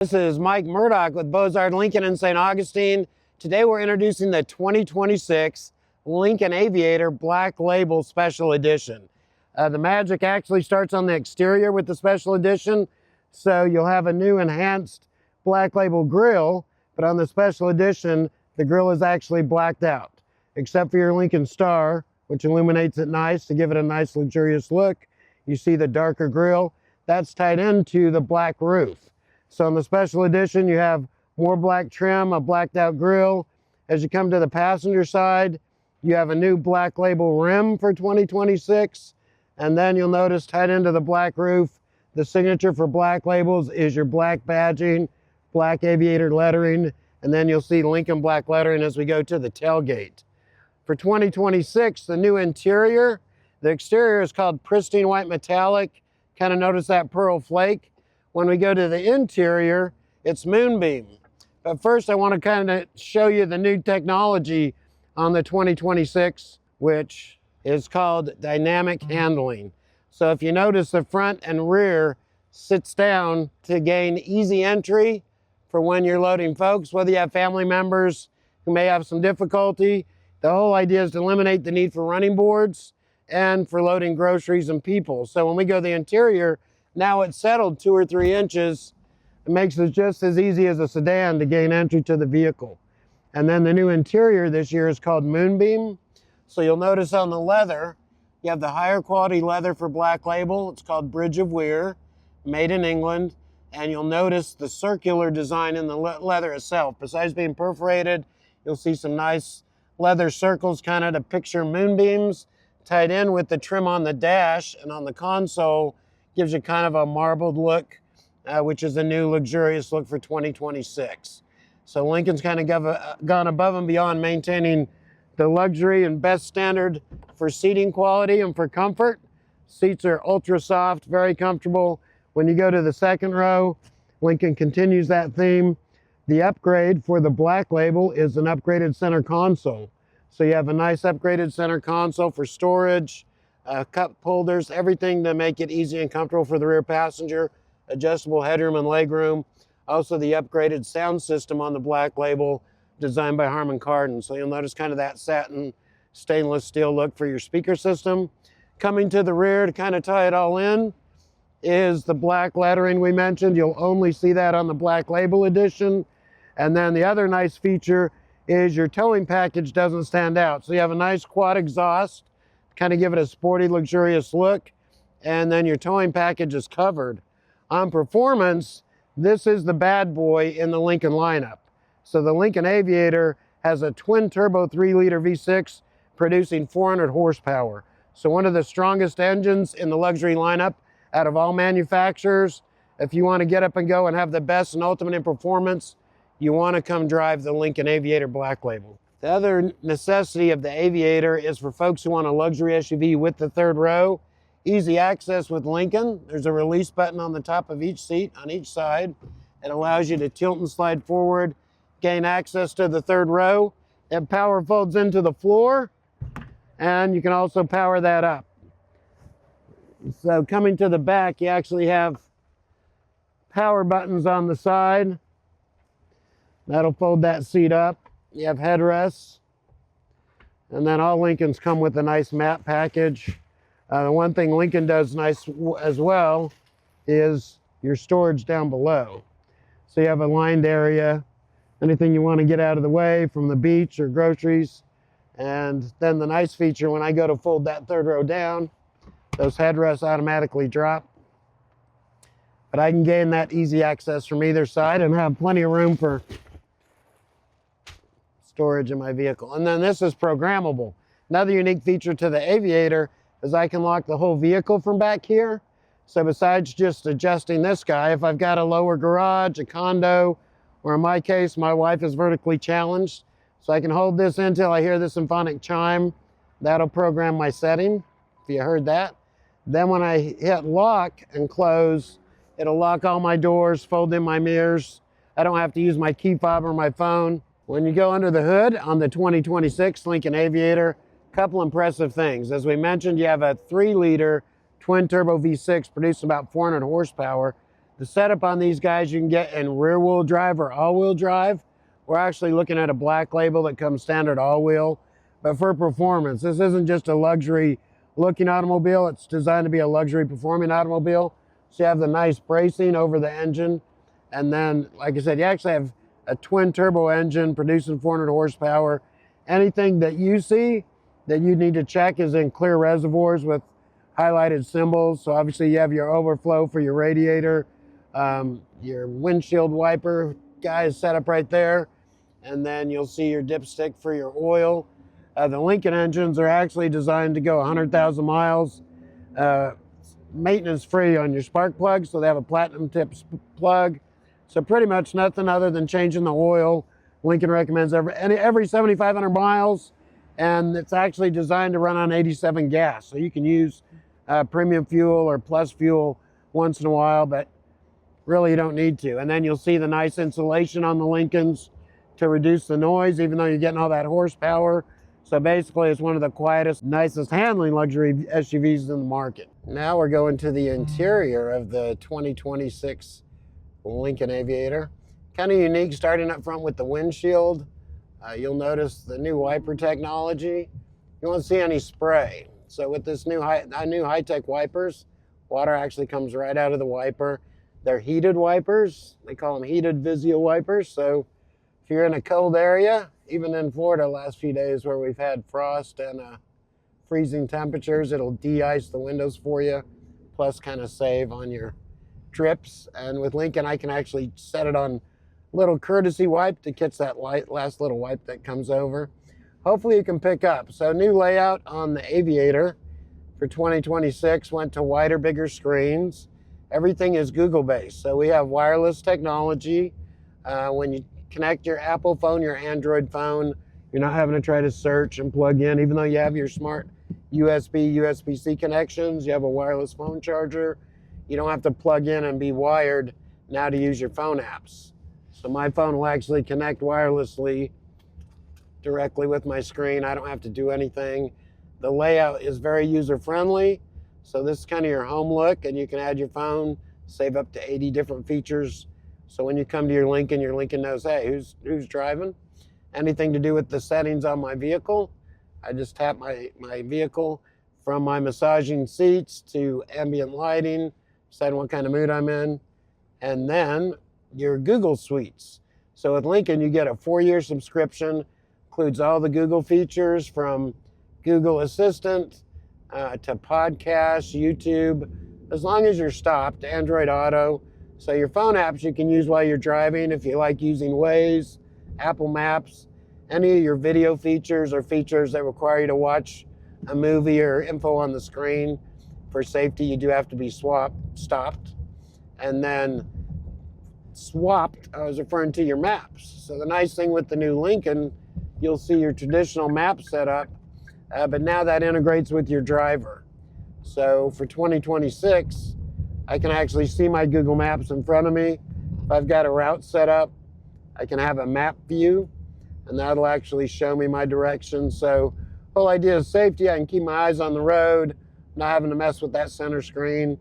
This is Mike Murdoch with Bozard Lincoln in St. Augustine. Today we're introducing the 2026 Lincoln Aviator Black Label Special Edition. The magic actually starts on the exterior with the Special Edition, so you'll have a new enhanced Black Label grille, but on the Special Edition, the grille is actually blacked out, except for your Lincoln Star, which illuminates it nice to give it a nice luxurious look. You see the darker grille, that's tied into the black roof. So in the Special Edition, you have more black trim, a blacked out grille. As you come to the passenger side, you have a new Black Label rim for 2026. And then you'll notice tied into the black roof, the signature for Black Labels is your black badging, black Aviator lettering, and then you'll see Lincoln black lettering as we go to the tailgate. For 2026, the new interior, the exterior is called pristine white metallic. Kind of notice that pearl flake. When we go to the interior, it's moonbeam. But first I want to kind of show you the new technology on the 2026, which is called dynamic handling. So if you notice, the front and rear sits down to gain easy entry for when you're loading folks, whether you have family members who may have some difficulty. The whole idea is to eliminate the need for running boards and for loading groceries and people. So when we go to the interior, now it's settled 2 or 3 inches. It makes it just as easy as a sedan to gain entry to the vehicle. And then the new interior this year is called Moonbeam. So you'll notice on the leather, you have the higher quality leather for Black Label. It's called Bridge of Weir, made in England. And you'll notice the circular design in the leather itself. Besides being perforated, you'll see some nice leather circles kind of to picture moonbeams tied in with the trim on the dash and on the console. Gives you kind of a marbled look, which is a new luxurious look for 2026. So Lincoln's kind of gone above and beyond maintaining the luxury and best standard for seating quality and for comfort. Seats are ultra soft, very comfortable. When you go to the second row, Lincoln continues that theme. The upgrade for the Black Label is an upgraded center console. So you have a nice upgraded center console for storage, cup holders, everything to make it easy and comfortable for the rear passenger, adjustable headroom and legroom. Also the upgraded sound system on the Black Label designed by Harman Kardon. So you'll notice kind of that satin stainless steel look for your speaker system. Coming to the rear to kind of tie it all in is the black lettering we mentioned. You'll only see that on the Black Label edition. And then the other nice feature is your towing package doesn't stand out. So you have a nice quad exhaust, kind of give it a sporty, luxurious look, and then your towing package is covered. On performance, this is the bad boy in the Lincoln lineup. So the Lincoln Aviator has a twin-turbo 3-liter V6 producing 400 horsepower. So one of the strongest engines in the luxury lineup out of all manufacturers. If you want to get up and go and have the best and ultimate in performance, you want to come drive the Lincoln Aviator Black Label. The other necessity of the Aviator is for folks who want a luxury SUV with the third row. Easy access with Lincoln. There's a release button on the top of each seat on each side. It allows you to tilt and slide forward, gain access to the third row. It power folds into the floor, and you can also power that up. So coming to the back, you actually have power buttons on the side. That'll fold that seat up. You have headrests, and then all Lincolns come with a nice mat package. The one thing Lincoln does nice as well is your storage down below. So you have a lined area, anything you want to get out of the way from the beach or groceries. And then the nice feature, when I go to fold that third row down, those headrests automatically drop. But I can gain that easy access from either side and have plenty of room for storage in my vehicle. And then this is programmable. Another unique feature to the Aviator is I can lock the whole vehicle from back here. So besides just adjusting this guy, if I've got a lower garage, a condo, or in my case, my wife is vertically challenged, so I can hold this until I hear the symphonic chime. That'll program my setting, if you heard that. Then when I hit lock and close, it'll lock all my doors, fold in my mirrors. I don't have to use my key fob or my phone. When you go under the hood on the 2026 Lincoln Aviator, a couple impressive things. As we mentioned, you have a 3-liter twin-turbo V6 producing about 400 horsepower. The setup on these guys you can get in rear wheel drive or all wheel drive. We're actually looking at a black label that comes standard all wheel. But for performance, this isn't just a luxury looking automobile. It's designed to be a luxury performing automobile. So you have the nice bracing over the engine. And then, like I said, you actually have a twin turbo engine producing 400 horsepower. Anything that you see that you need to check is in clear reservoirs with highlighted symbols. So obviously you have your overflow for your radiator, your windshield wiper guy is set up right there. And then you'll see your dipstick for your oil. The Lincoln engines are actually designed to go 100,000 miles, maintenance free on your spark plug. So they have a platinum tip plug. So pretty much nothing other than changing the oil. Lincoln recommends every 7,500 miles, and it's actually designed to run on 87 gas. So you can use premium fuel or plus fuel once in a while, but really you don't need to. And then you'll see the nice insulation on the Lincolns to reduce the noise, even though you're getting all that horsepower. So basically it's one of the quietest, nicest handling luxury SUVs in the market. Now we're going to the interior of the 2026 Lincoln Aviator. Kind of unique, starting up front with the windshield. You'll notice the new wiper technology. You won't see any spray. So with this new high-tech wipers, water actually comes right out of the wiper. They're heated wipers. They call them heated Visio wipers. So if you're in a cold area, even in Florida last few days where we've had frost and freezing temperatures, it'll de-ice the windows for you, plus kind of save on your trips. And with Lincoln, I can actually set it on little courtesy wipe to catch that last little wipe that comes over. Hopefully you can pick up. So new layout on the Aviator for 2026 went to wider, bigger screens. Everything is Google based. So we have wireless technology. When you connect your Apple phone, your Android phone, you're not having to try to search and plug in. Even though you have your smart USB-C connections, you have a wireless phone charger, you don't have to plug in and be wired now to use your phone apps. So my phone will actually connect wirelessly directly with my screen. I don't have to do anything. The layout is very user-friendly. So this is kind of your home look, and you can add your phone, save up to 80 different features. So when you come to your Lincoln knows, hey, who's driving? Anything to do with the settings on my vehicle, I just tap my vehicle from my massaging seats to ambient lighting, decide what kind of mood I'm in, and then your Google suites. So with Lincoln, you get a 4-year subscription, includes all the Google features from Google Assistant to podcasts, YouTube, as long as you're stopped, Android Auto. So your phone apps you can use while you're driving if you like using Waze, Apple Maps, any of your video features or features that require you to watch a movie or info on the screen. For safety, you do have to be stopped. And then swapped, I was referring to your maps. So the nice thing with the new Lincoln, you'll see your traditional map setup, but now that integrates with your driver. So for 2026, I can actually see my Google Maps in front of me. If I've got a route set up, I can have a map view, and that'll actually show me my direction. So the whole idea is safety. I can keep my eyes on the road, not having to mess with that center screen.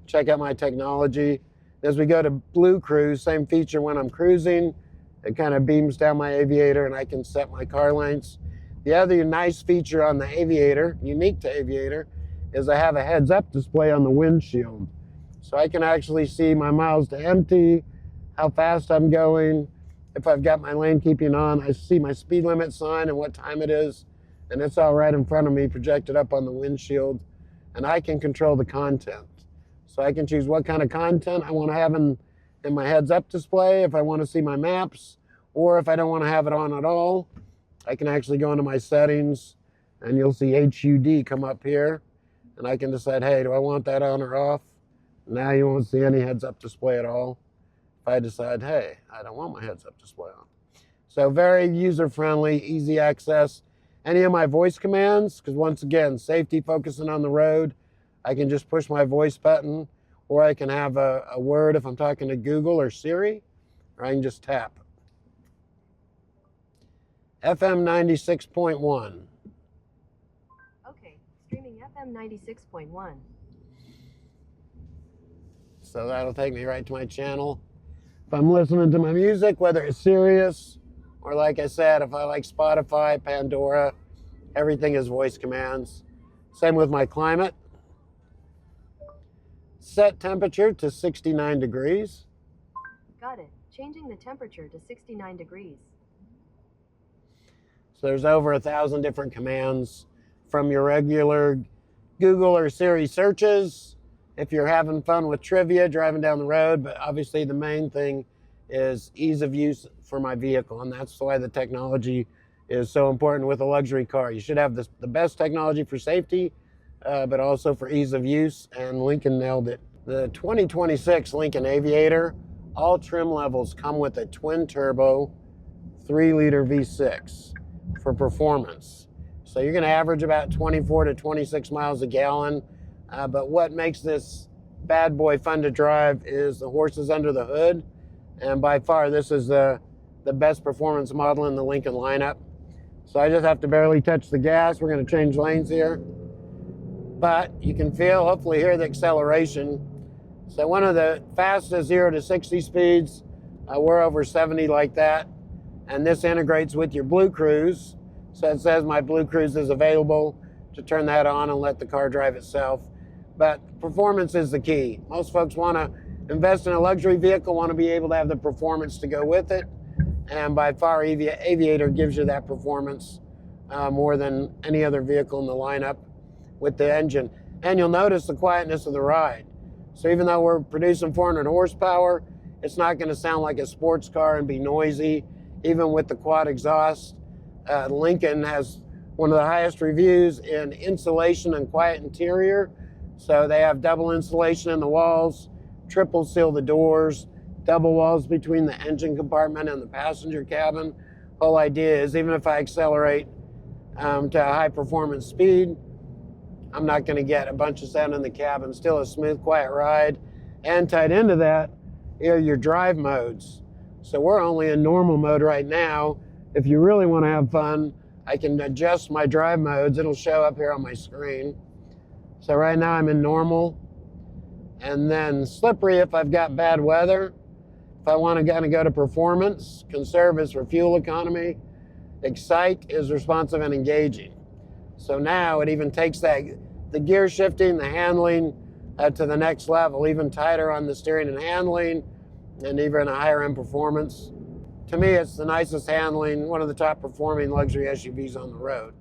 Check out my technology. As we go to Blue Cruise, same feature when I'm cruising. It kind of beams down my Aviator and I can set my car lengths. The other nice feature on the Aviator, unique to Aviator, is I have a heads-up display on the windshield. So I can actually see my miles to empty, how fast I'm going. If I've got my lane keeping on, I see my speed limit sign and what time it is. And it's all right in front of me, projected up on the windshield. And I can control the content. So I can choose what kind of content I want to have in my heads-up display, if I want to see my maps, or if I don't want to have it on at all, I can actually go into my settings, and you'll see HUD come up here, and I can decide, hey, do I want that on or off? Now you won't see any heads-up display at all. If I decide, hey, I don't want my heads-up display on. So very user-friendly, easy access. Any of my voice commands, because once again, safety, focusing on the road, I can just push my voice button, or I can have a word if I'm talking to Google or Siri, or I can just tap. FM 96.1. Okay, streaming FM 96.1. So that'll take me right to my channel. If I'm listening to my music, whether it's serious or like I said, if I like Spotify, Pandora, everything is voice commands. Same with my climate. Set temperature to 69 degrees. Got it. Changing the temperature to 69 degrees. So there's over 1,000 different commands from your regular Google or Siri searches. If you're having fun with trivia, driving down the road, but obviously the main thing is ease of use for my vehicle, and that's why the technology is so important with a luxury car. You should have the best technology for safety, but also for ease of use, and Lincoln nailed it. The 2026 Lincoln Aviator, all trim levels come with a twin-turbo 3-liter V6 for performance. So you're going to average about 24 to 26 miles a gallon. But what makes this bad boy fun to drive is the horses under the hood. And by far, this is the best performance model in the Lincoln lineup. So I just have to barely touch the gas. We're going to change lanes here. But you can feel, hopefully hear the acceleration. So one of the fastest 0 to 60 speeds, we're over 70 like that. And this integrates with your Blue Cruise. So it says my Blue Cruise is available to turn that on and let the car drive itself. But performance is the key. Most folks want to invest in a luxury vehicle, want to be able to have the performance to go with it. And by far, Aviator gives you that performance more than any other vehicle in the lineup with the engine. And you'll notice the quietness of the ride. So even though we're producing 400 horsepower, it's not going to sound like a sports car and be noisy, even with the quad exhaust. Lincoln has one of the highest reviews in insulation and quiet interior. So they have double insulation in the walls, triple seal the doors, double walls between the engine compartment and the passenger cabin. Whole idea is even if I accelerate to a high performance speed, I'm not going to get a bunch of sound in the cabin. Still a smooth, quiet ride. And tied into that are your drive modes. So we're only in normal mode right now. If you really want to have fun, I can adjust my drive modes. It'll show up here on my screen. So right now I'm in normal. And then slippery if I've got bad weather. If I want to kind of go to performance, conserve is for fuel economy. Excite is responsive and engaging. So now it even takes the gear shifting, the handling to the next level, even tighter on the steering and handling, and even a higher end performance. To me, it's the nicest handling, one of the top performing luxury SUVs on the road.